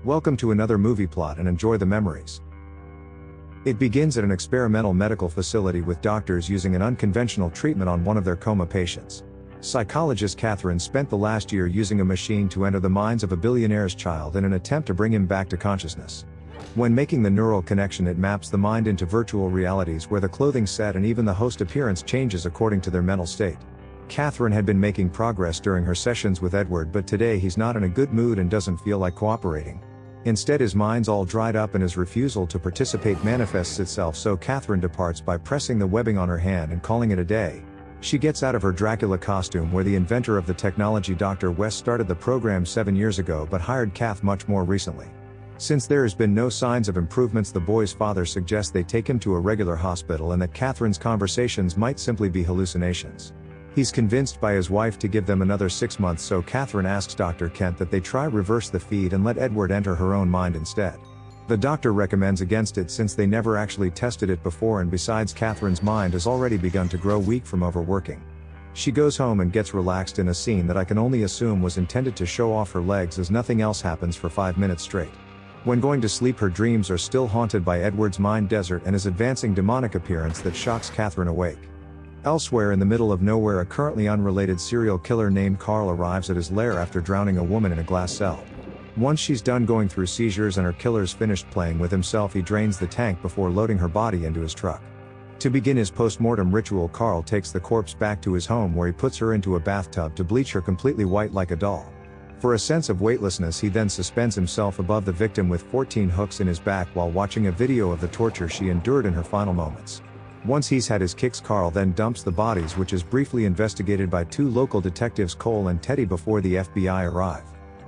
Welcome to another movie plot and enjoy the memories. It begins at an experimental medical facility with doctors using an unconventional treatment on one of their coma patients. Psychologist Catherine spent the last year using a machine to enter the minds of a billionaire's child in an attempt to bring him back to consciousness. When making the neural connection, it maps the mind into virtual realities where the clothing set and even the host appearance changes according to their mental state. Catherine had been making progress during her sessions with Edward, but today he's not in a good mood and doesn't feel like cooperating. Instead, his mind's all dried up and his refusal to participate manifests itself, so Catherine departs by pressing the webbing on her hand and calling it a day. She gets out of her Dracula costume, where the inventor of the technology, Dr. West, started the program 7 years ago but hired Cath much more recently. Since there has been no signs of improvements, the boy's father suggests they take him to a regular hospital and that Catherine's conversations might simply be hallucinations. He's convinced by his wife to give them another 6 months, so Catherine asks Dr. Kent that they try reverse the feed and let Edward enter her own mind instead. The doctor recommends against it since they never actually tested it before, and besides, Catherine's mind has already begun to grow weak from overworking. She goes home and gets relaxed in a scene that I can only assume was intended to show off her legs, as nothing else happens for 5 minutes straight. When going to sleep, her dreams are still haunted by Edward's mind desert and his advancing demonic appearance that shocks Catherine awake. Elsewhere in the middle of nowhere, a currently unrelated serial killer named Carl arrives at his lair after drowning a woman in a glass cell. Once she's done going through seizures and her killer's finished playing with himself, he drains the tank before loading her body into his truck. To begin his post-mortem ritual, Carl takes the corpse back to his home, where he puts her into a bathtub to bleach her completely white like a doll. For a sense of weightlessness, he then suspends himself above the victim with 14 hooks in his back while watching a video of the torture she endured in her final moments. Once he's had his kicks, Carl then dumps the bodies, which is briefly investigated by 2 local detectives, Cole and Teddy, before the FBI arrive.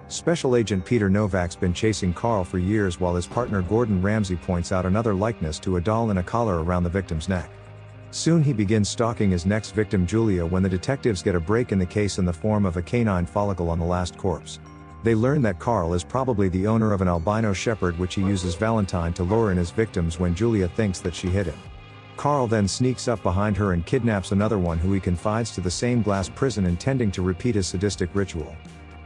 Special Agent Peter Novak's been chasing Carl for years, while his partner Gordon Ramsey points out another likeness to a doll in a collar around the victim's neck. Soon he begins stalking his next victim, Julia, when the detectives get a break in the case in the form of a canine follicle on the last corpse. They learn that Carl is probably the owner of an albino shepherd, which he uses Valentine to lure in his victims when Julia thinks that she hit him. Carl then sneaks up behind her and kidnaps another one, who he confides to the same glass prison, intending to repeat his sadistic ritual.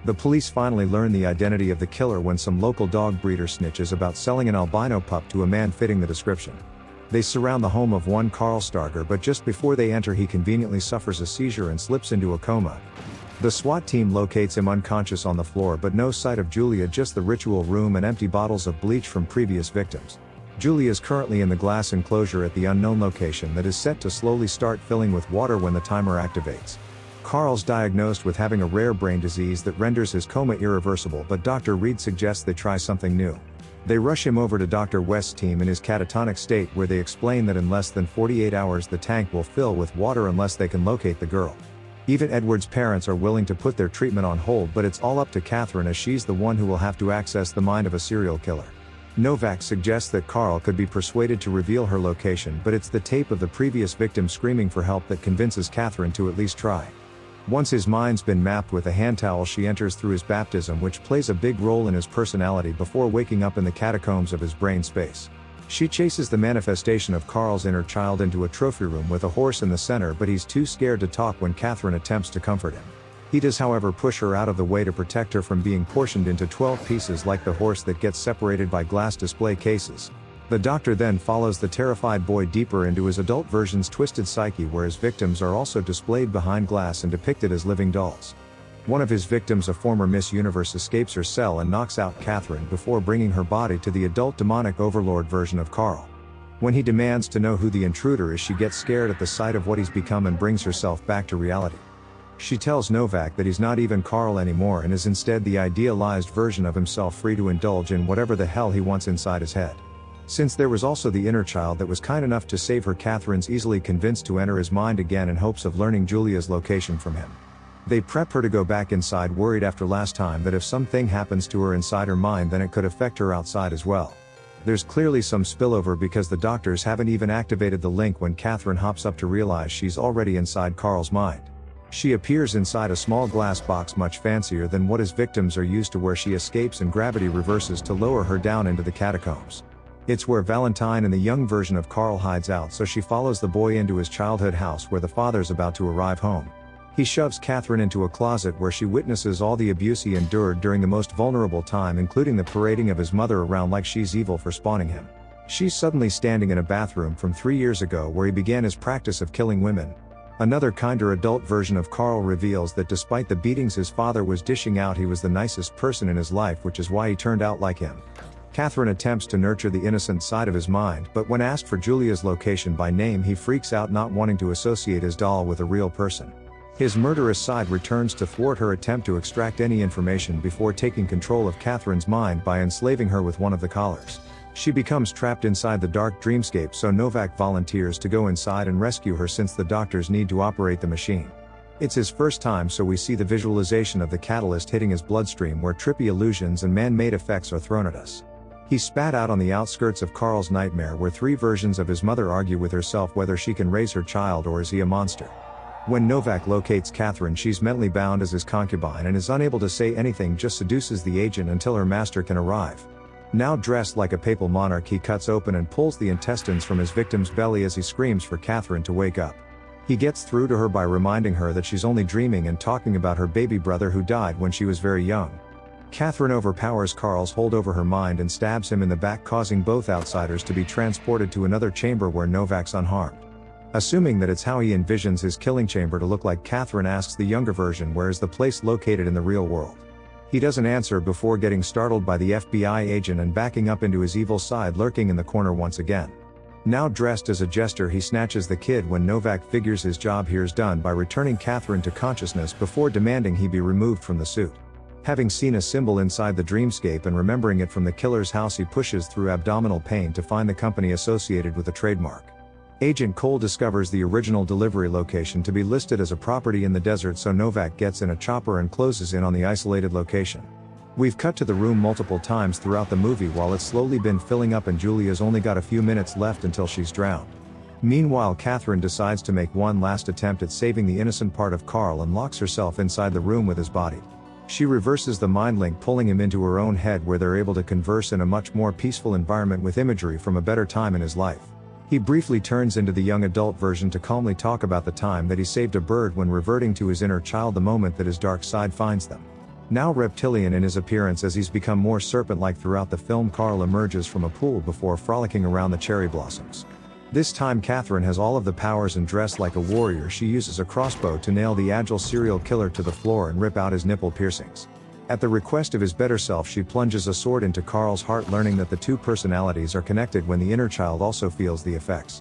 The police finally learn the identity of the killer when some local dog breeder snitches about selling an albino pup to a man fitting the description. They surround the home of one Carl Stargher, but just before they enter, he conveniently suffers a seizure and slips into a coma. The SWAT team locates him unconscious on the floor, but no sight of Julia, just the ritual room and empty bottles of bleach from previous victims. Julia is currently in the glass enclosure at the unknown location that is set to slowly start filling with water when the timer activates. Carl's diagnosed with having a rare brain disease that renders his coma irreversible, but Dr. Reid suggests they try something new. They rush him over to Dr. West's team in his catatonic state, where they explain that in less than 48 hours the tank will fill with water unless they can locate the girl. Even Edward's parents are willing to put their treatment on hold, but it's all up to Catherine, as she's the one who will have to access the mind of a serial killer. Novak suggests that Carl could be persuaded to reveal her location, but it's the tape of the previous victim screaming for help that convinces Catherine to at least try. Once his mind's been mapped with a hand towel, she enters through his baptism, which plays a big role in his personality, before waking up in the catacombs of his brain space. She chases the manifestation of Carl's inner child into a trophy room with a horse in the center, but he's too scared to talk when Catherine attempts to comfort him. He does, however, push her out of the way to protect her from being portioned into 12 pieces like the horse that gets separated by glass display cases. The doctor then follows the terrified boy deeper into his adult version's twisted psyche, where his victims are also displayed behind glass and depicted as living dolls. One of his victims, a former Miss Universe, escapes her cell and knocks out Catherine before bringing her body to the adult demonic overlord version of Carl. When he demands to know who the intruder is, she gets scared at the sight of what he's become and brings herself back to reality. She tells Novak that he's not even Carl anymore and is instead the idealized version of himself, free to indulge in whatever the hell he wants inside his head. Since there was also the inner child that was kind enough to save her, Catherine's easily convinced to enter his mind again in hopes of learning Julia's location from him. They prep her to go back inside, worried after last time that if something happens to her inside her mind, then it could affect her outside as well. There's clearly some spillover because the doctors haven't even activated the link when Catherine hops up to realize she's already inside Carl's mind. She appears inside a small glass box much fancier than what his victims are used to, where she escapes and gravity reverses to lower her down into the catacombs. It's where Valentine and the young version of Carl hides out, so she follows the boy into his childhood house where the father's about to arrive home. He shoves Catherine into a closet where she witnesses all the abuse he endured during the most vulnerable time, including the parading of his mother around like she's evil for spawning him. She's suddenly standing in a bathroom from 3 years ago where he began his practice of killing women. Another kinder adult version of Carl reveals that despite the beatings his father was dishing out, he was the nicest person in his life, which is why he turned out like him. Catherine attempts to nurture the innocent side of his mind, but when asked for Julia's location by name, he freaks out, not wanting to associate his doll with a real person. His murderous side returns to thwart her attempt to extract any information before taking control of Catherine's mind by enslaving her with one of the collars. She becomes trapped inside the dark dreamscape, so Novak volunteers to go inside and rescue her since the doctors need to operate the machine. It's his first time, so we see the visualization of the catalyst hitting his bloodstream where trippy illusions and man-made effects are thrown at us. He's spat out on the outskirts of Carl's nightmare where 3 versions of his mother argue with herself whether she can raise her child or is he a monster. When Novak locates Catherine, she's mentally bound as his concubine and is unable to say anything, just seduces the agent until her master can arrive. Now dressed like a papal monarch, he cuts open and pulls the intestines from his victim's belly as he screams for Catherine to wake up. He gets through to her by reminding her that she's only dreaming and talking about her baby brother who died when she was very young. Catherine overpowers Carl's hold over her mind and stabs him in the back, causing both outsiders to be transported to another chamber where Novak's unharmed. Assuming that it's how he envisions his killing chamber to look like, Catherine asks the younger version where is the place located in the real world. He doesn't answer before getting startled by the FBI agent and backing up into his evil side lurking in the corner once again. Now dressed as a jester, he snatches the kid when Novak figures his job here's done by returning Catherine to consciousness before demanding he be removed from the suit. Having seen a symbol inside the dreamscape and remembering it from the killer's house, he pushes through abdominal pain to find the company associated with the trademark. Agent Cole discovers the original delivery location to be listed as a property in the desert, so Novak gets in a chopper and closes in on the isolated location. We've cut to the room multiple times throughout the movie while it's slowly been filling up and Julia's only got a few minutes left until she's drowned. Meanwhile, Catherine decides to make one last attempt at saving the innocent part of Carl and locks herself inside the room with his body. She reverses the mind link, pulling him into her own head where they're able to converse in a much more peaceful environment with imagery from a better time in his life. He briefly turns into the young adult version to calmly talk about the time that he saved a bird when reverting to his inner child the moment that his dark side finds them. Now reptilian in his appearance as he's become more serpent-like throughout the film, Carl emerges from a pool before frolicking around the cherry blossoms. This time Catherine has all of the powers and dressed like a warrior, she uses a crossbow to nail the agile serial killer to the floor and rip out his nipple piercings. At the request of his better self, she plunges a sword into Carl's heart, learning that the 2 personalities are connected when the inner child also feels the effects.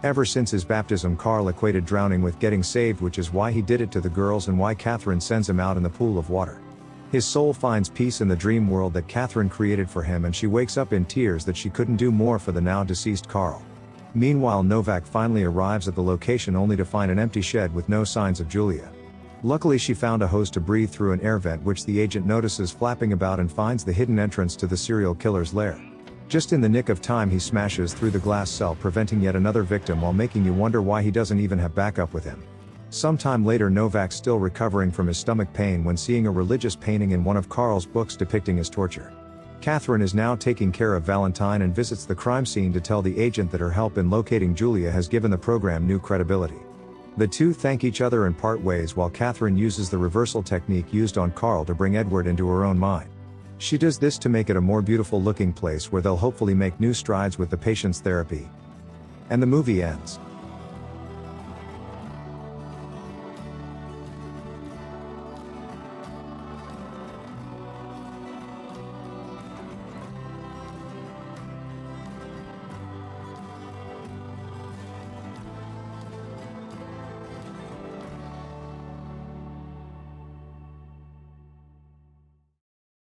Ever since his baptism, Carl equated drowning with getting saved, which is why he did it to the girls and why Catherine sends him out in the pool of water. His soul finds peace in the dream world that Catherine created for him, and she wakes up in tears that she couldn't do more for the now deceased Carl. Meanwhile, Novak finally arrives at the location only to find an empty shed with no signs of Julia. Luckily, she found a hose to breathe through an air vent, which the agent notices flapping about and finds the hidden entrance to the serial killer's lair. Just in the nick of time, he smashes through the glass cell, preventing yet another victim while making you wonder why he doesn't even have backup with him. Sometime later, Novak's still recovering from his stomach pain when seeing a religious painting in one of Carl's books depicting his torture. Catherine is now taking care of Valentine and visits the crime scene to tell the agent that her help in locating Julia has given the program new credibility. The 2 thank each other and part ways while Catherine uses the reversal technique used on Carl to bring Edward into her own mind. She does this to make it a more beautiful looking place where they'll hopefully make new strides with the patient's therapy. And the movie ends.